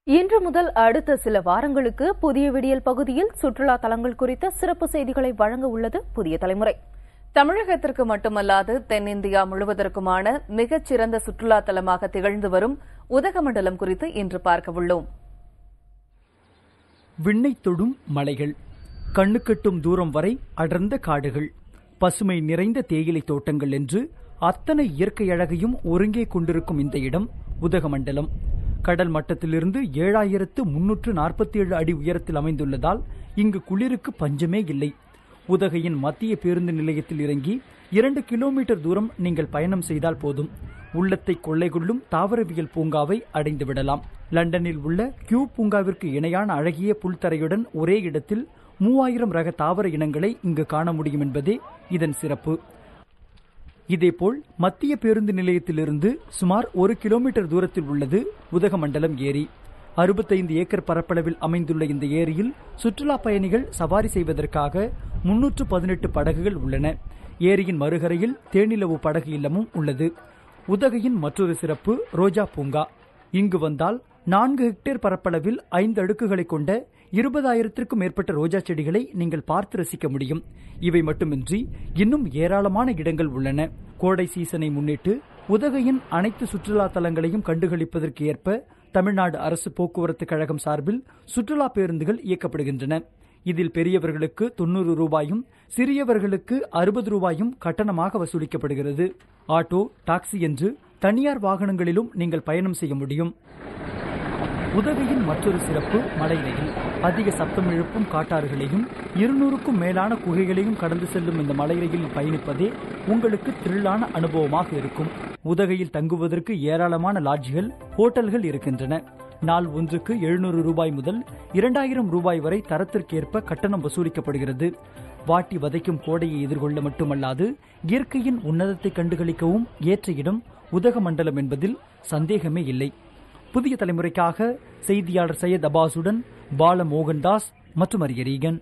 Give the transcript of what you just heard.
இன்று முதல் அடுத்த சில வாரங்களுக்கு புதிய விடியல் பகுதியில் சுற்றுலா தலங்கள் குறித்த சிறப்பு செய்திகளை வழங்க உள்ளது புதிய தலைமுறை. தமிழகத்திற்கு மட்டுமல்லாது தென்னிந்தியா முழுவதற்குமான மிகச்சிறந்த சுற்றுலா தலமாக திகழ்ந்து வரும் உதகமண்டலம் குறித்து இன்று பார்க்க உள்ளோம். விண்ணை தொடும் மலைகள், கண்ணுக்கெட்டும் தூரம் வரை அடர்ந்த காடுகள், பசுமை நிறைந்த தேயிலை தோட்டங்கள் என்று அத்தனை இயற்கை அழகையும் ஒருங்கே கொண்டிருக்கும் இந்த இடம் உதகமண்டலம். கடல் மட்டத்திலிருந்து 7347 அடி உயரத்தில் அமைந்துள்ளதால் இங்கு குளிருக்கு பஞ்சமே இல்லை. உதகையின் மத்திய பேருந்து நிலையத்தில் இறங்கி 2 கிலோமீட்டர் தூரம் நீங்கள் பயணம் செய்தால் போதும், உள்ளத்தை கொள்ளை கொள்ளும் தாவரவியல் பூங்காவை அடைந்துவிடலாம். லண்டனில் உள்ள கியூ பூங்காவிற்கு இணையான அழகிய புல்தரையுடன் ஒரே இடத்தில் 3000 ரக தாவர இனங்களை இங்கு காண முடியும் என்பதே இதன் சிறப்பு. இதேபோல் மத்திய பேருந்து நிலையத்திலிருந்து சுமார் 1 கிலோமீட்டர் தூரத்தில் உள்ளது உதகமண்டலம் ஏரி. 65 ஏக்கர் பரப்பளவில் அமைந்துள்ள இந்த ஏரியில் சுற்றுலா பயணிகள் சவாரி செய்வதற்காக 318 படகுகள் உள்ளன. ஏரியின் மறுகரையில் தேனிலவு படகு இல்லமும் உள்ளது. உதகையின் மற்றொரு சிறப்பு ரோஜா பூங்கா. இங்கு வந்தால் 4 ஹெக்டேர் பரப்பளவில் 5 அடுக்குகளை கொண்ட 20,000க்கும் மேற்பட்ட ரோஜா செடிகளை நீங்கள் பார்த்து ரசிக்க முடியும். இவை மட்டுமின்றி இன்னும் ஏராளமான இடங்கள் உள்ளன. கோடை சீசனை முன்னிட்டு உதகையின் அனைத்து சுற்றுலா தலங்களையும் கண்டுகளிப்பதற்கு ஏற்ப தமிழ்நாடு அரசு போக்குவரத்து கழகம் சார்பில் சுற்றுலா பேருந்துகள் இயக்கப்படுகின்றன. இதில் பெரியவர்களுக்கு 90 ரூபாயும் சிறியவர்களுக்கு 60 ரூபாயும் கட்டணமாக வசூலிக்கப்படுகிறது. ஆட்டோ, டாக்ஸி என்று தனியார் வாகனங்களிலும் நீங்கள் பயணம் செய்ய முடியும். உதகையின் மற்றொரு சிறப்பு மலை ரயில். அதிக சப்தம் எழுப்பும் காட்டாறுகளையும் 200க்கும் மேலான குகைகளையும் கடந்து செல்லும் இந்த மலை ரயிலில் பயணிப்பதே உங்களுக்கு த்ரில்லான அனுபவமாக இருக்கும். உதகையில் தங்குவதற்கு ஏராளமான லாட்ஜ்கள், ஹோட்டல்கள் இருக்கின்றன. நாள் ஒன்றுக்கு 700 ரூபாய் முதல் 2000 ரூபாய் வரை தரத்திற்கேற்ப கட்டணம் வசூலிக்கப்படுகிறது. வாட்டி வதைக்கும் கோடையை எதிர்கொள்ள மட்டுமல்லாது இயற்கையின் உன்னதத்தை கண்டுகளிக்கவும் ஏற்ற இடம் உதகமண்டலம் என்பதில் சந்தேகமே இல்லை. புதிய தலைமுறைக்காக செய்தியாளர் சையத் அப்பாஸுடன் பால மோகன்தாஸ் மற்றும் அரியரீகன்.